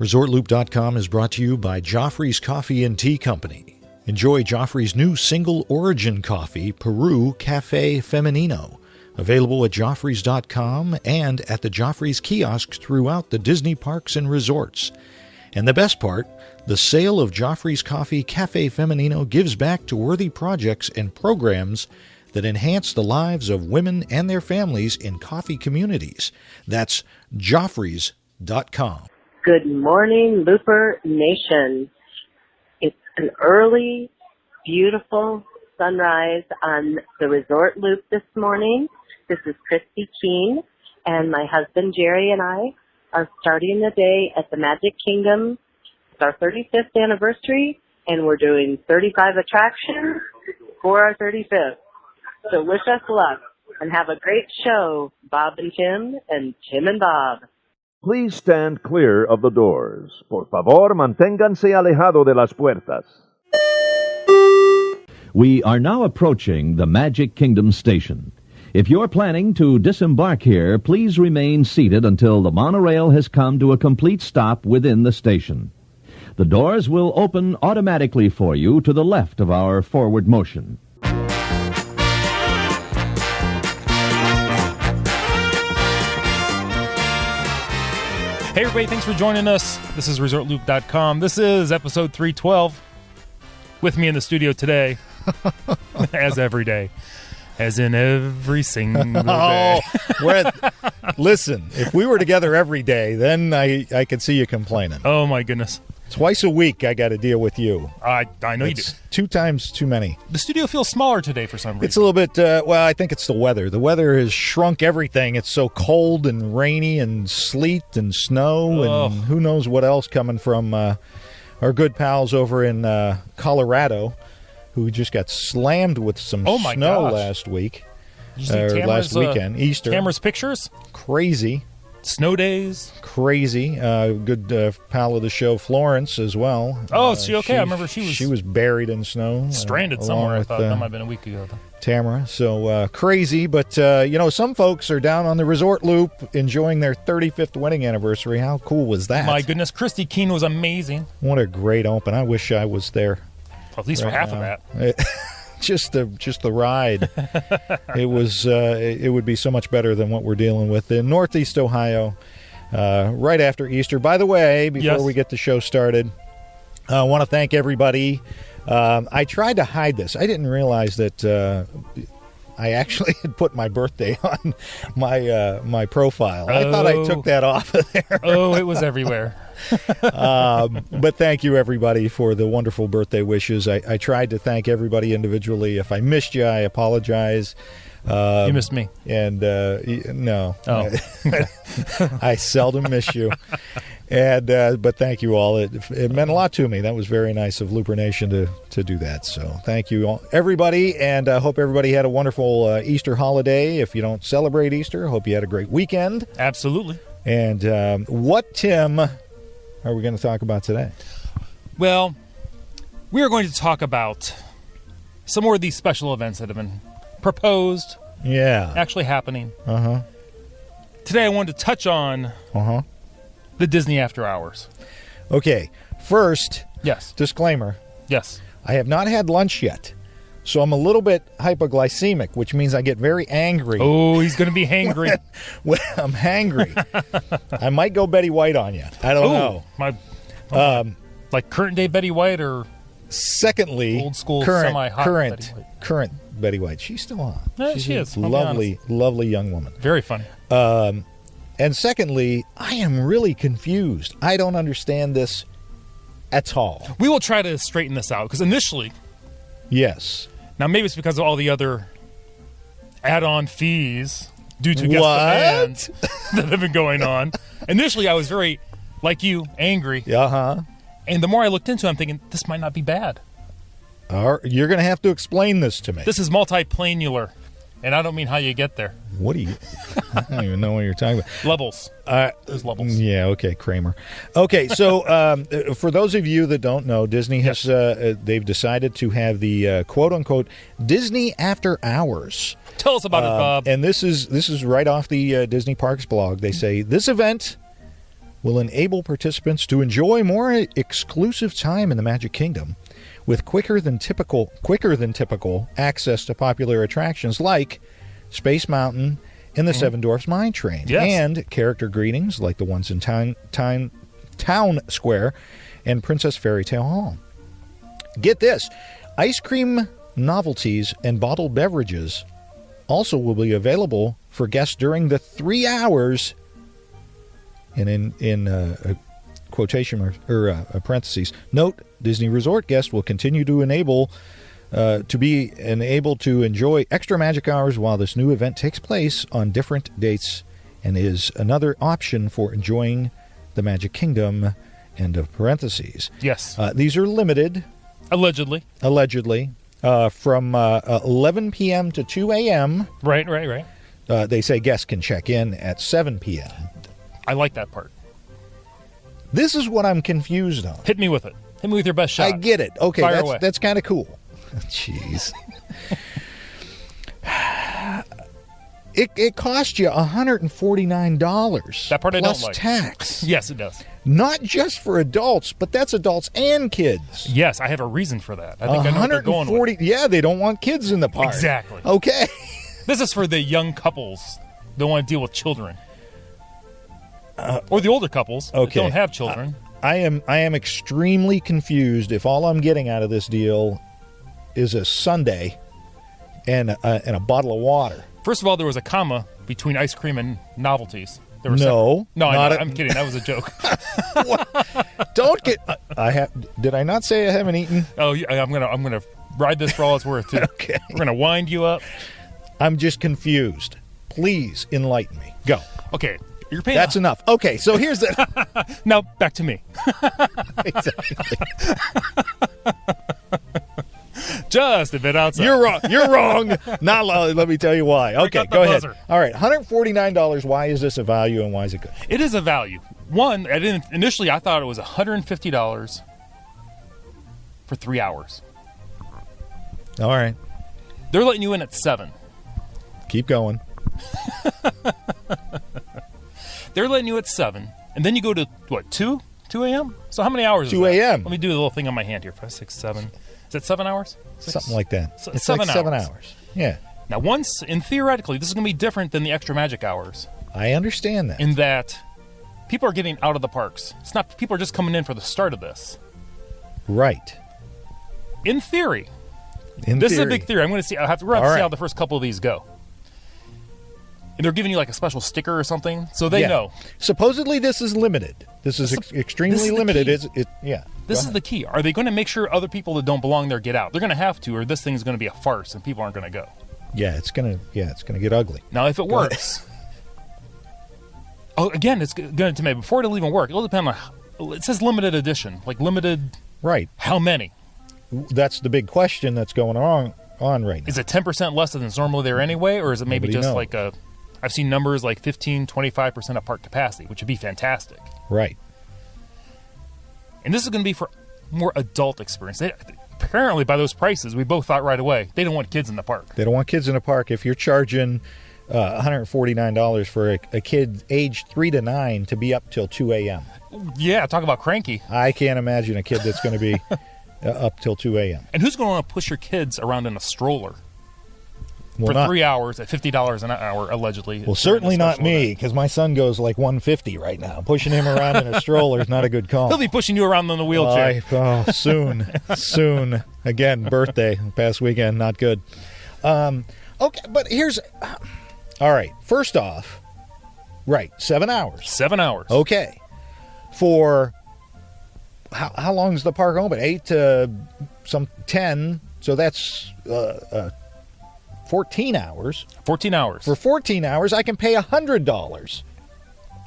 ResortLoop.com is brought to you by Joffrey's Coffee and Tea Company. Enjoy Joffrey's new single origin coffee, Peru Cafe Femenino. Available at Joffreys.com and at the Joffrey's kiosks throughout the Disney parks and resorts. And the best part, the sale of Joffrey's Coffee Cafe Femenino gives back to worthy projects and programs that enhance the lives of women and their families in coffee communities. That's Joffreys.com. Good morning, Looper Nation. It's an early, beautiful sunrise on the Resort Loop this morning. This is Christy Keene, and my husband Jerry and I are starting the day at the Magic Kingdom. It's our 35th anniversary, and we're doing 35 attractions for our 35th. So wish us luck, and have a great show, Bob and Tim and Bob. Please stand clear of the doors. Por favor, manténganse alejado de las puertas. We are now approaching the Magic Kingdom station. If you're planning to disembark here, please remain seated until the monorail has come to a complete stop within the station. The doors will open automatically for you to the left of our forward motion. Hey everybody, thanks for joining us. This is ResortLoop.com. This is episode 312. With me in the studio today, as every day, as in every single day. Listen, if we were together every day, then I could see you complaining. Oh my goodness. Twice a week I got to deal with you. I know you do. 2 times too many. The studio feels smaller today for some reason. It's a little bit, I think it's the weather. The weather has shrunk everything. It's so cold and rainy and sleet and snow and who knows what else coming from our good pals over in Colorado, who just got slammed with some snow last week. Last weekend, Easter. Tamara's pictures? Crazy. Snow days. Crazy. Good pal of the show, Florence, as well. Oh, is she okay? I remember she was buried in snow. Stranded somewhere. I thought that might have been a week ago. Tamara. So crazy. But, some folks are down on the Resort Loop enjoying their 35th wedding anniversary. How cool was that? My goodness. Christy Keene was amazing. What a great open. I wish I was there. At least for half of that. Just the ride. It would be so much better than what we're dealing with in Northeast Ohio right after Easter. By the way, before we get the show started, I want to thank everybody. I tried to hide this. I didn't realize that I actually had put my birthday on my profile. I thought I took that off of there. Oh, it was everywhere. But thank you, everybody, for the wonderful birthday wishes. I tried to thank everybody individually. If I missed you, I apologize. You missed me. And no. Oh. I seldom miss you. And but thank you all. It meant a lot to me. That was very nice of Looper Nation to do that. So thank you all, everybody, and I hope everybody had a wonderful Easter holiday. If you don't celebrate Easter, I hope you had a great weekend. Absolutely. And what, Tim, are we going to talk about today? Well, we are going to talk about some more of these special events that have been proposed. Yeah. Actually happening. Uh-huh. Today I wanted to touch on the Disney After Hours. Okay. First, yes. Disclaimer. Yes. I have not had lunch yet, so I'm a little bit hypoglycemic, which means I get very angry. Oh, he's going to be hangry. when I'm hangry. I might go Betty White on you. I don't know. Like current day Betty White or secondly, old school semi-hot current Betty White. She's still on. Yeah, she is. Lovely young woman. Very funny. And secondly, I am really confused. I don't understand this at all. We will try to straighten this out because initially, yes. Now maybe it's because of all the other add-on fees due to guest demands that have been going on. Initially, I was very, like you, angry. And the more I looked into it, I'm thinking, this might not be bad. You're going to have to explain this to me. This is multiplanular, and I don't mean how you get there. What do you... I don't even know what you're talking about. Levels. There's levels. Yeah, okay, Kramer. Okay, so for those of you that don't know, Disney has they've decided to have the quote-unquote Disney After Hours. Tell us about it, Bob. And this is right off the Disney Parks blog. They say, this event will enable participants to enjoy more exclusive time in the Magic Kingdom with quicker than typical access to popular attractions like Space Mountain and the Seven Dwarfs Mine Train, and character greetings like the ones in Town Square and Princess Fairy Tale Hall. Get this, ice cream novelties and bottled beverages also will be available for guests during the 3 hours, and in quotation or parentheses, note, Disney Resort guests will continue to be enabled to enjoy extra magic hours while this new event takes place on different dates and is another option for enjoying the Magic Kingdom, end of parentheses. Yes. These are limited. Allegedly. From 11 p.m. to 2 a.m. Right. They say guests can check in at 7 p.m. I like that part. This is what I'm confused on. Hit me with it. Hit me with your best shot. I get it. Okay, Fire away. That's kind of cool. Jeez. It cost you $149. That part I don't plus like. Tax. Yes, it does. Not just for adults, but that's adults and kids. Yes, I have a reason for that. I think I know what they're going with. Yeah, they don't want kids in the park. Exactly. Okay. This is for the young couples that want to deal with children. Or the older couples that don't have children. I am extremely confused if all I'm getting out of this deal is a sundae and a bottle of water. First of all, there was a comma between ice cream and novelties. There were No, I'm kidding. That was a joke. Don't get. Did I not say I haven't eaten? Oh, yeah, I'm gonna ride this for all it's worth too. Okay, we're gonna wind you up. I'm just confused. Please enlighten me. Go. Okay, you're paying. That's enough. Okay, so here's the. Now back to me. Exactly. Just a bit outside. You're wrong. Not let me tell you why. Okay, go ahead. All right, $149. Why is this a value and why is it good? It is a value. One, initially I thought it was $150 for 3 hours. All right. They're letting you in at 7. Keep going. They're letting you at 7, and then you go to what, 2 a.m. So how many hours? 2 a.m. Let me do the little thing on my hand here. 5, 6, 7. Is it 7 hours? Something like that. It's 7 like hours. 7 hours. Yeah. Now, theoretically, this is going to be different than the extra magic hours. I understand that. In that people are getting out of the parks. It's not people are just coming in for the start of this. Right. In theory. This is a big theory. I'm going to see. We're going to have to see how the first couple of these go. And they're giving you like a special sticker or something, so they know. Supposedly, this is limited. This is extremely limited. This is the key. Are they going to make sure other people that don't belong there get out? They're going to have to, or this thing is going to be a farce and people aren't going to go. Yeah, it's gonna get ugly. Now, if it works, again, it's going to before it'll even work. It'll depend on. It says limited edition, like limited. Right. How many? That's the big question that's going on right now. Is it 10% less than it's normally there anyway, or is it maybe Nobody knows. like a? I've seen numbers like 15, 25% of park capacity, which would be fantastic. Right. And this is going to be for more adult experience. Apparently, by those prices, we both thought right away, they don't want kids in the park. They don't want kids in the park. If you're charging $149 for a kid aged 3 to 9 to be up till 2 a.m. Yeah, talk about cranky. I can't imagine a kid that's going to be up till 2 a.m. And who's going to want to push your kids around in a stroller for 3 hours at $50 an hour, allegedly? Well, certainly not me, because my son goes like 150 right now. Pushing him around in a stroller is not a good call. He'll be pushing you around in the wheelchair. Soon. Again, birthday, past weekend, not good. Okay, but here's... All right, first off, right, 7 hours. 7 hours. Okay. For... How long is the park open? 8 to 10, so that's... 14 hours. 14 hours. For 14 hours, I can pay $100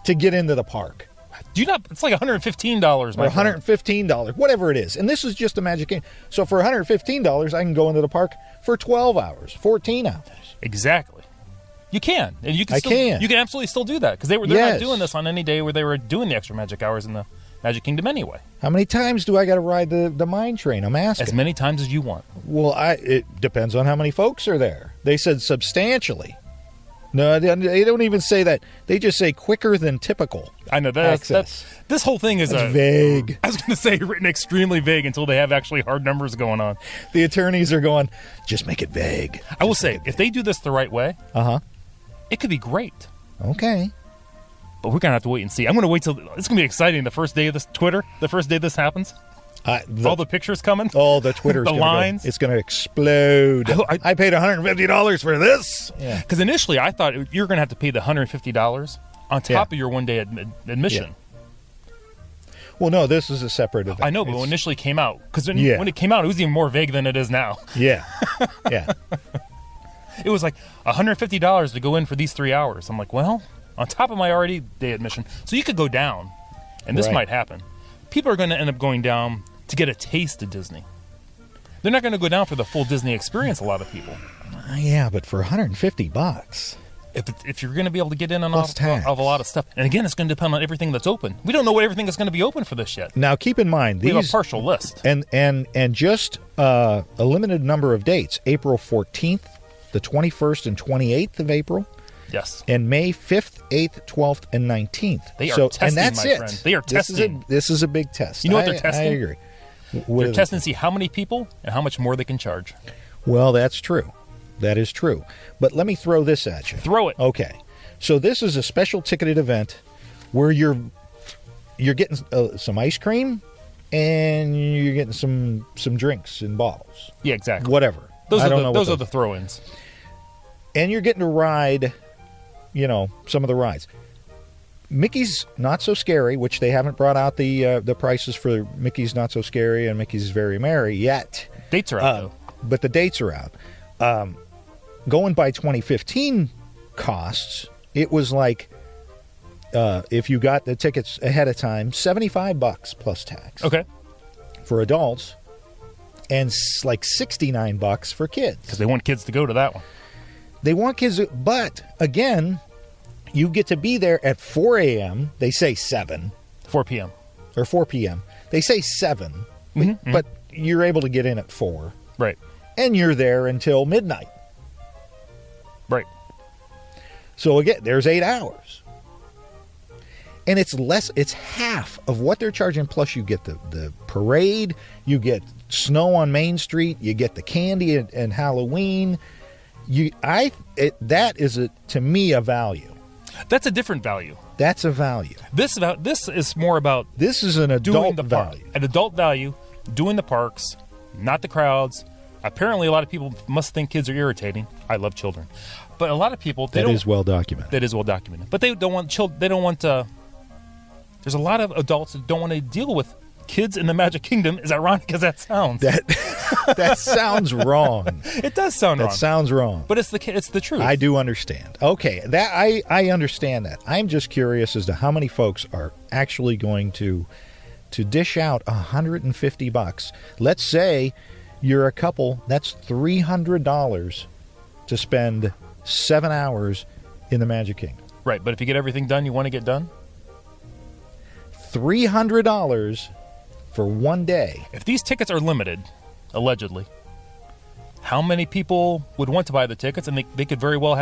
to get into the park. Do you not? It's like $115, or $115, whatever it is. And this is just a Magic Kingdom. So for $115, I can go into the park for 12 hours, 14 hours. Exactly. You can, and you can. You can absolutely still do that because they're not doing this on any day where they were doing the extra magic hours in the Magic Kingdom anyway. How many times do I got to ride the mine train? I'm asking. As many times as you want. Well, it depends on how many folks are there. They said substantially. No, they don't even say that. They just say quicker than typical. I know access. This whole thing is vague. I was going to say written extremely vague until they have actually hard numbers going on. The attorneys are going, just make it vague. I will say, if they do this the right way, it could be great. Okay. But we're going to have to wait and see. I'm going to wait till it's going to be exciting the first day of this Twitter, the first day this happens. All the pictures coming. Oh, the Twitter's the lines. It's going to explode. I paid $150 for this. Because initially I thought you were going to have to pay the $150 on top of your one-day admission. Yeah. Well, no, this is a separate event. I know, but when it initially came out, because when it came out, it was even more vague than it is now. Yeah. Yeah. It was like $150 to go in for these 3 hours. I'm like, well, on top of my already day admission. So you could go down, and this might happen. People are going to end up going down to get a taste of Disney. They're not going to go down for the full Disney experience, a lot of people. Yeah, but for $150. If you're going to be able to get in and off of a lot of stuff. And again, it's going to depend on everything that's open. We don't know what everything is going to be open for this yet. Now, keep in mind, we have a partial list. And just a limited number of dates. April 14th, the 21st and 28th of April. Yes. And May 5th, 8th, 12th, and 19th. They are testing, and that's my friend. They are testing. This is a big test. You know what they're testing? I agree. They're testing to see how many people and how much more they can charge. Well, that's true. That is true. But let me throw this at you. Throw it. Okay. So this is a special ticketed event where you're getting some ice cream and you're getting some drinks in bottles. Yeah, exactly. Whatever. Those are the throw-ins. And you're getting to ride, some of the rides. Mickey's Not So Scary, which they haven't brought out the prices for Mickey's Not So Scary and Mickey's Very Merry yet. Dates are out, though. But the dates are out. Going by 2015 costs, it was like, if you got the tickets ahead of time, $75 plus tax. Okay. For adults, and like $69 for kids. Because they want kids to go to that one. They want kids, but again, you get to be there at 4 a.m. They say 7. 4 p.m. Or 4 p.m. They say 7, but you're able to get in at 4. Right. And you're there until midnight. Right. So again, there's 8 hours. And it's half of what they're charging, plus you get the parade, you get snow on Main Street, you get the candy and Halloween. That is, to me, a value. That's a different value. That's a value. This is more about this is an adult value. An adult value, doing the parks, not the crowds. Apparently, a lot of people must think kids are irritating. I love children, but a lot of people that is well documented. That is well documented. But they don't want children. They don't want. There's a lot of adults that don't want to deal with kids in the Magic Kingdom, as ironic as that sounds. That sounds wrong. It does sound wrong. That sounds wrong. But it's the truth. I do understand. Okay, that I understand that. I'm just curious as to how many folks are actually going to dish out $150. Let's say you're a couple. That's $300 to spend 7 hours in the Magic Kingdom. Right, but if you get everything done you want to get done? $300 for one day. If these tickets are limited, allegedly, how many people would want to buy the tickets? And they could very well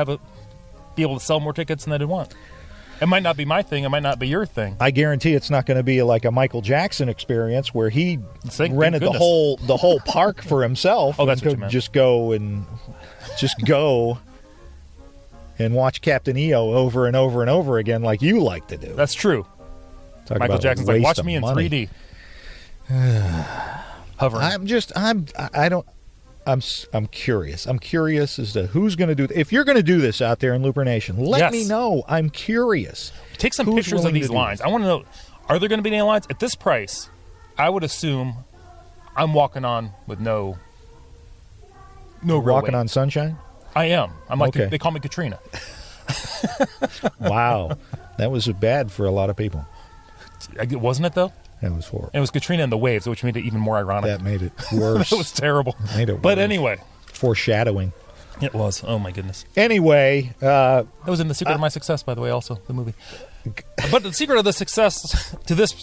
be able to sell more tickets than they'd want. It might not be my thing. It might not be your thing. I guarantee it's not going to be like a Michael Jackson experience where he rented the whole park for himself. Oh, that's what you meant. Just go and watch Captain EO over and over and over again, like you like to do. That's true. Michael Jackson's like, watch me in 3D. Hovering. I'm curious. I'm curious as to who's going to do If you're going to do this out there in Looper Nation, let me know. I'm curious. Take some pictures of these lines. I want to know, are there going to be any lines? At this price, I would assume I'm walking on with no walking on sunshine? I am. I'm like, they call me Katrina. Wow. That was bad for a lot of people. Wasn't it, though? It was horrible. It was Katrina and the waves, which made it even more ironic. That made it worse. It was terrible. Made it worse. But anyway. Foreshadowing. It was. Oh, my goodness. Anyway. That was in The Secret of My Success, by the way, also, the movie. But the secret of the success to this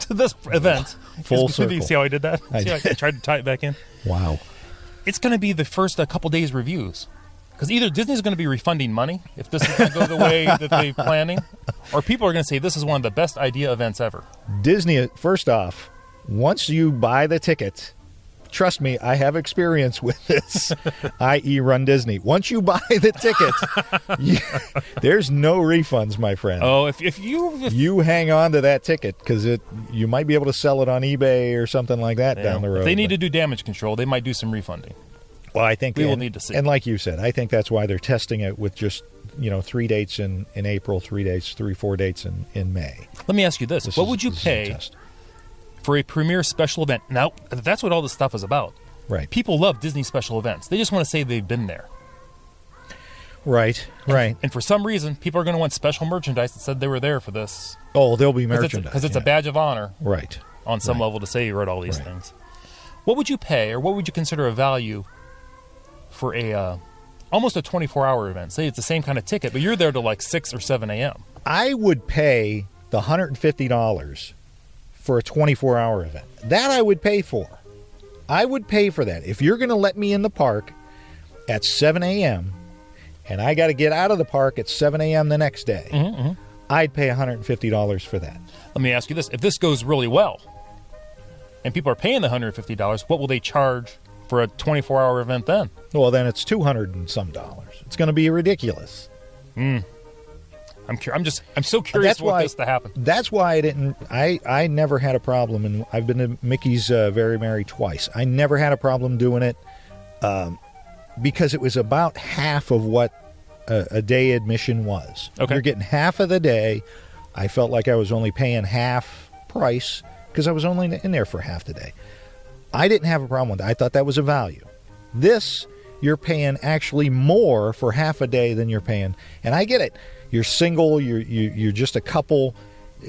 event. Full circle. See how I did that? See how I tried to tie it back in? Wow. It's going to be the first couple days reviews. Because either Disney's going to be refunding money if this is going to go the way that they're planning, or people are going to say this is one of the best idea events ever. Disney, first off, once you buy the ticket, trust me, I have experience with this, i.e. Run Disney. Once you buy the ticket, there's no refunds, my friend. Oh, if you hang on to that ticket because you might be able to sell it on eBay or something like that down the road. If they need to do damage control, they might do some refunding. Well, I think we will need to see. And like you said, I think that's why they're testing it with just 3 dates in April, 4 dates in May. Let me ask you this: what would you pay for a premiere special event? Now, that's what all this stuff is about. Right. People love Disney special events. They just want to say they've been there. Right. And for some reason, people are going to want special merchandise that said they were there for this. Oh, there'll be merchandise. Because it's a badge of honor. Right. On some level to say you wrote all these things. What would you pay, or what would you consider a value for almost a 24-hour event? Say it's the same kind of ticket, but you're there till like 6 or 7 a.m. I would pay the $150 for a 24-hour event. That I would pay for. I would pay for that. If you're going to let me in the park at 7 a.m. and I got to get out of the park at 7 a.m. the next day, I'd pay $150 for that. Let me ask you this. If this goes really well and people are paying the $150, what will they charge for a 24-hour event then? Well, then it's $200 and some dollars. It's going to be ridiculous. I'm so curious what this to happen. That's why I never had a problem, and I've been to Mickey's Very Merry twice. I never had a problem doing it because it was about half of what a day admission was. Okay. You're getting half of the day. I felt like I was only paying half price because I was only in there for half the day. I didn't have a problem with that. I thought that was a value. This, you're paying actually more for half a day than you're paying. And I get it. You're single. You're just a couple.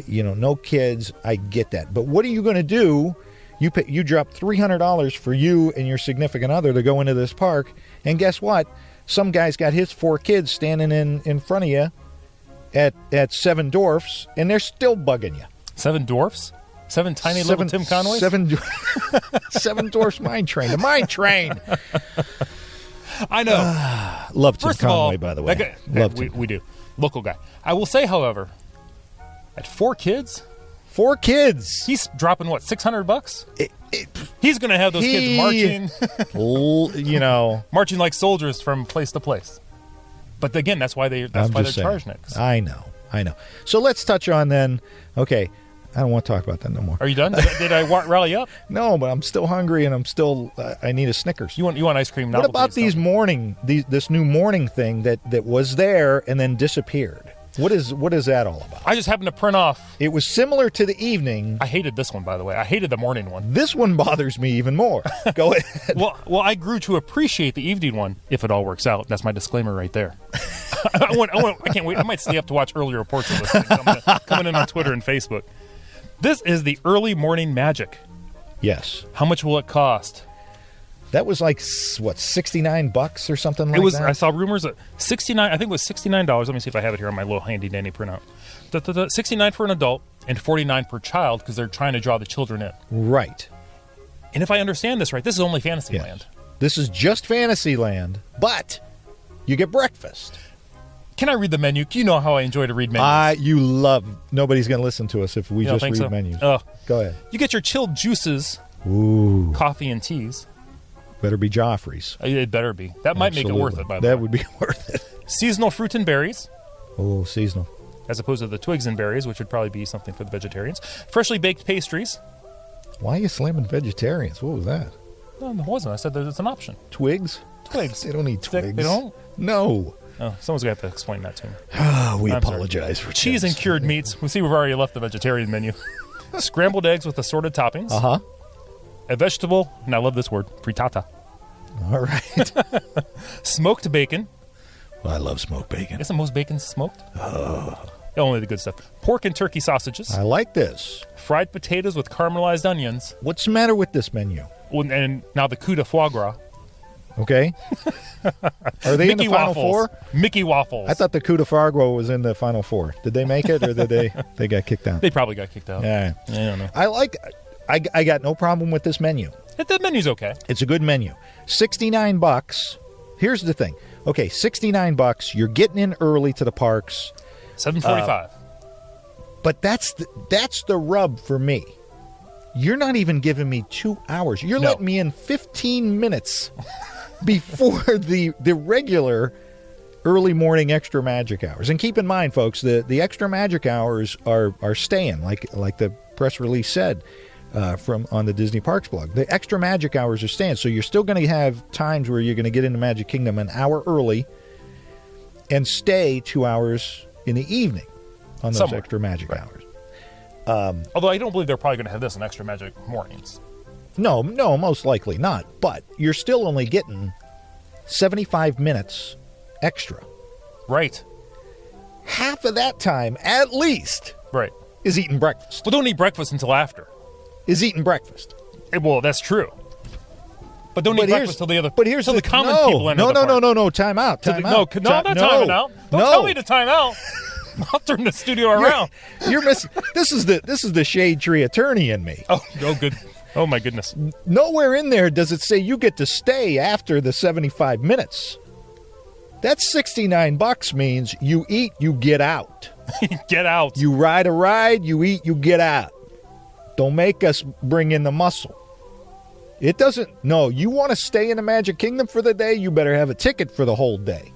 No kids. I get that. But what are you going to do? You drop $300 for you and your significant other to go into this park. And guess what? Some guy's got his 4 kids standing in front of you at 7 dwarfs, and they're still bugging you. 7 dwarfs? 7 tiny little Tim Conways? 7 dwarfs mine train. The mine train. I know. Love Tim Conway, by the way. Love Tim. We do. Local guy. I will say, however, at 4 kids, he's dropping what, $600? He's going to have those kids marching, marching like soldiers from place to place. But again, that's why they're charging it. I know. So let's touch on then. Okay. I don't want to talk about that no more. Are you done? Did I rally up? No, but I'm still hungry and I need a Snickers. You want ice cream? What about this new morning thing that was there and then disappeared? What is that all about? I just happened to print off. It was similar to the evening. I hated this one, by the way. I hated the morning one. This one bothers me even more. Go ahead. Well, I grew to appreciate the evening one if it all works out. That's my disclaimer right there. I can't wait. I might stay up to watch early reports of this thing coming in on Twitter and Facebook. This is the early morning magic. Yes. How much will it cost? That was like, what, $69 or something like that? I saw rumors of $69. I think it was $69. Let me see if I have it here on my little handy dandy printout. $69 for an adult and $49 per child because they're trying to draw the children in. Right. And if I understand this right, this is only Fantasyland. This is just Fantasyland, but you get breakfast. Can I read the menu? You know how I enjoy to read menus. Nobody's going to listen to us if we just read menus. Go ahead. You get your chilled juices, coffee and teas. Better be Joffrey's. It better be. That might make it worth it, by the way. That would be worth it. Seasonal fruit and berries. Oh, seasonal. As opposed to the twigs and berries, which would probably be something for the vegetarians. Freshly baked pastries. Why are you slamming vegetarians? What was that? No, it wasn't. I said that it's an option. Twigs? Twigs. They don't eat twigs. They don't? No. Oh, someone's going to have to explain that to me. We apologize for cheese and cured meats. We see we've already left the vegetarian menu. Scrambled eggs with assorted toppings. Uh-huh. A vegetable, and I love this word, frittata. All right. Smoked bacon. Well, I love smoked bacon. Isn't most bacon smoked? Only the good stuff. Pork and turkey sausages. I like this. Fried potatoes with caramelized onions. What's the matter with this menu? And now the coup de foie gras. Okay. Are they in the Final Four? Mickey waffles. I thought the coup de foie gras was in the Final Four. Did they make it, or did they got kicked out? They probably got kicked out. Yeah. I don't know. I got no problem with this menu. The menu's okay. It's a good menu. $69. Here's the thing. Okay, $69. You're getting in early to the parks. 7:45. But that's the rub for me. You're not even giving me 2 hours. You're letting me in 15 minutes before the regular early morning extra magic hours. And keep in mind, folks, the extra magic hours are staying, like the press release said from on the Disney Parks blog. The extra magic hours are staying, so you're still going to have times where you're going to get into Magic Kingdom an hour early and stay 2 hours in the evening on those extra magic hours. Although I don't believe they're probably going to have this in extra magic mornings. No, most likely not. But you're still only getting 75 minutes extra. Right. Half of that time, at least, Right. is eating breakfast. Well, don't eat breakfast until after. Is eating breakfast. Well, that's true. But don't eat breakfast till the other. But here's till the common people enter no, the park. no. Time out. No, I'm not timing out. Don't tell me to time out. I'll turn the studio around. You're missing. This is the shade tree attorney in me. Oh, good. Oh my goodness. Nowhere in there does it say you get to stay after the 75 minutes. That $69 means you eat, you get out. Get out. You ride a ride, you eat, you get out. Don't make us bring in the muscle. It doesn't. No, you want to stay in the Magic Kingdom for the day, you better have a ticket for the whole day.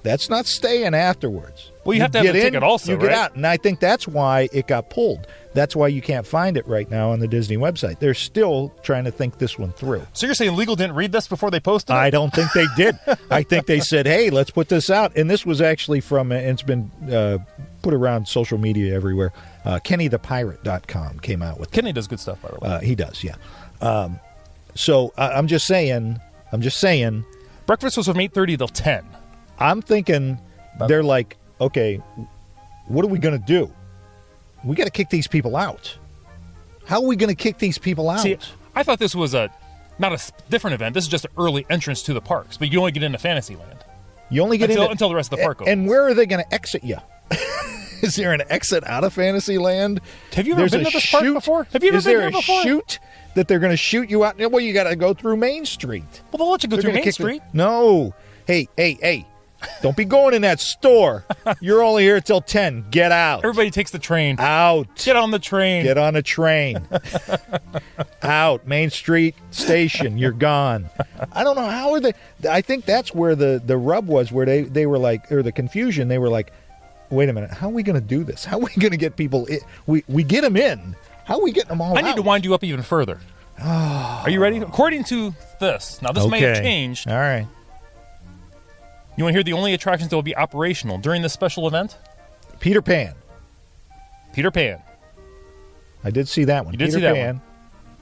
That's not staying afterwards. Well, you have to have a ticket also, you right? get out. And I think that's why it got pulled. That's why you can't find it right now on the Disney website. They're still trying to think this one through. So you're saying legal didn't read this before they posted it? I don't think they did. I think they said, hey, let's put this out. And this was actually from, and it's been put around social media everywhere. KennyThePirate.com came out with Kenny does good stuff, by the way. He does, yeah. So I'm just saying. Breakfast was from 8:30 till 10. I'm thinking they're like, okay, what are we going to do? We got to kick these people out. How are we going to kick these people out? See, I thought this was not a different event. This is just an early entrance to the parks, but you only get into Fantasyland. You only get until the rest of the park opens. And where are they going to exit you? Is there an exit out of Fantasyland? Have you ever been to this park before? Have you ever been here before? Is there a chute that they're going to shoot you out? Well, you got to go through Main Street. Well, they'll let you go through Main Street. No. Hey. Don't be going in that store. You're only here till 10. Get out. Everybody takes the train. Out. Get on the train. Get on a train. Out. Main Street Station. You're gone. I don't know. How are they? I think that's where the rub was, where they were like, or the confusion. They were like, wait a minute. How are we going to do this? How are we going to get people in? We get them in. How are we getting them all out? I need to wind you up even further. Are you ready? According to this, now this may have changed. All right. You want to hear the only attractions that will be operational during this special event? Peter Pan. Peter Pan. I did see that one. You did see that one.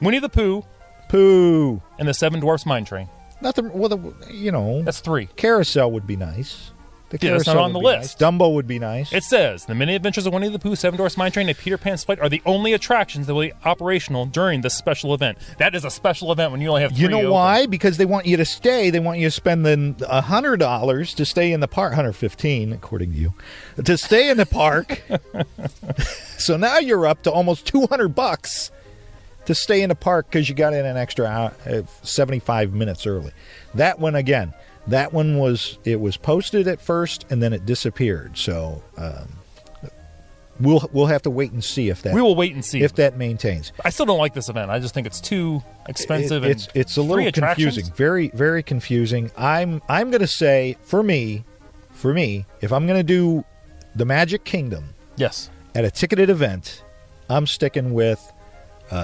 Winnie the Pooh. Pooh. And the Seven Dwarfs Mine Train. Nothing. Well, that's 3. Carousel would be nice. The that's not on the list. Nice. Dumbo would be nice. It says the Mini Adventures of Winnie the Pooh, Seven Dwarfs Mine Train, and Peter Pan's Flight are the only attractions that will be operational during this special event. That is a special event when you only have 3. You know why? Because they want you to stay. They want you to spend $100 to stay in the park. $115, according to you, to stay in the park. So now you're up to almost $200 to stay in the park because you got in an extra 75 minutes early. That one again. That one was posted at first and then it disappeared. So we'll have to wait and see if that. We will wait and see if that maintains. I still don't like this event. I just think it's too expensive. It's a little confusing. Very, very confusing. I'm going to say for me, if I'm going to do the Magic Kingdom, yes, at a ticketed event, I'm sticking with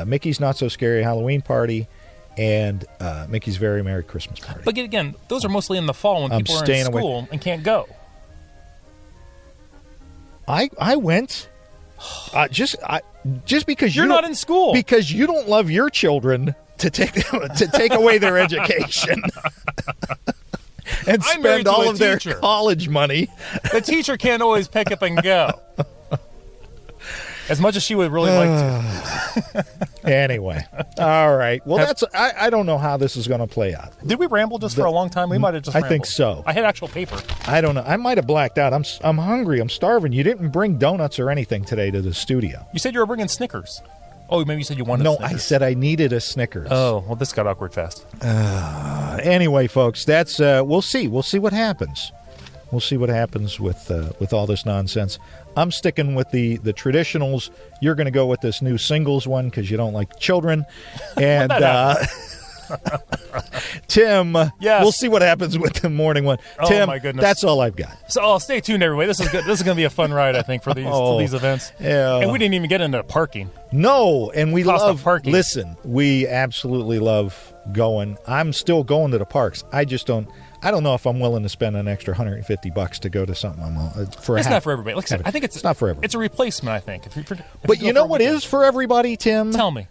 Mickey's Not So Scary Halloween Party. And Mickey's Very Merry Christmas Party. But again, those are mostly in the fall when people are in school and can't go. I went just because you're not in school, because you don't love your children to take away their education and spend all of their college money. The teacher can't always pick up and go. As much as she would really like to. Anyway. All right. Well, I don't know how this is going to play out. Did we ramble just for a long time? We might have just rambled. I think so. I had actual paper. I don't know. I might have blacked out. I'm hungry. I'm starving. You didn't bring donuts or anything today to the studio. You said you were bringing Snickers. Oh, maybe you said you wanted Snickers. No, I said I needed a Snickers. Oh, well, this got awkward fast. Anyway, folks, that's we'll see. We'll see what happens. We'll see what happens with all this nonsense. I'm sticking with the traditionals. You're going to go with this new singles one because you don't like children. And Tim, yes. We'll see what happens with the morning one. Tim, my goodness. That's all I've got. So stay tuned, everybody. This is good. This is going to be a fun ride, I think, for these events. Yeah. And we didn't even get into parking. No, and we Cost love of parking. Listen, we absolutely love going. I'm still going to the parks. I don't know if I'm willing to spend an extra $150 to go to something. It's not for everybody. Like I said, I think it's not for everybody. It's a replacement, I think. But you know what is for everybody, Tim? Tell me.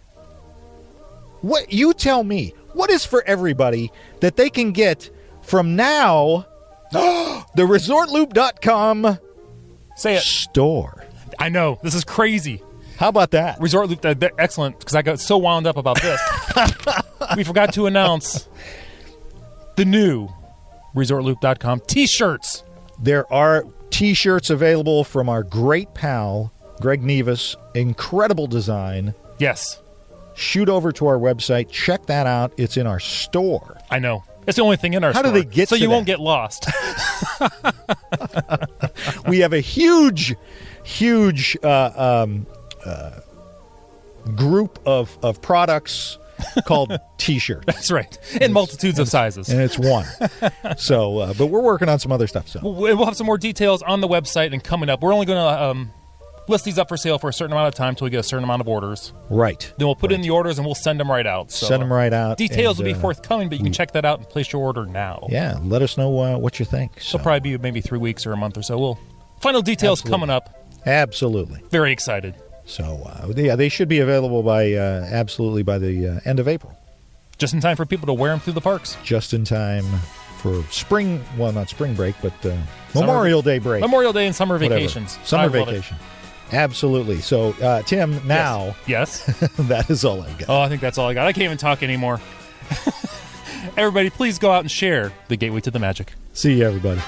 What you tell me. What is for everybody that they can get from now? The ResortLoop.com Say it. store. I know. This is crazy. How about that? Resort Loop, they're excellent, because I got so wound up about this. We forgot to announce the new ResortLoop.com T-shirts. There are T-shirts available from our great pal, Greg Nevis. Incredible design. Yes. Shoot over to our website. Check that out. It's in our store. I know. It's the only thing in our store. How do they get so to you that? won't get lost. We have a huge group of products called T-shirts. That's right. In multitudes of sizes. And it's one. So, but we're working on some other stuff. So we'll have some more details on the website and coming up. We're only going to list these up for sale for a certain amount of time until we get a certain amount of orders. Right. Then we'll put in the orders and we'll send them right out. So, send them right out. Details will be forthcoming, but you can check that out and place your order now. Yeah, let us know what you think. It'll probably be maybe 3 weeks or a month or so. Final details coming up. Absolutely. Very excited. So, yeah, they should be available by the end of April. Just in time for people to wear them through the parks. Just in time for spring, well, not spring break, but Memorial Day break. Memorial Day and summer Whatever. vacations. Summer vacation. Absolutely. So, Tim, now, yes. that is all I got. Oh, I think that's all I got. I can't even talk anymore. Everybody, please go out and share the Gateway to the Magic. See you, everybody.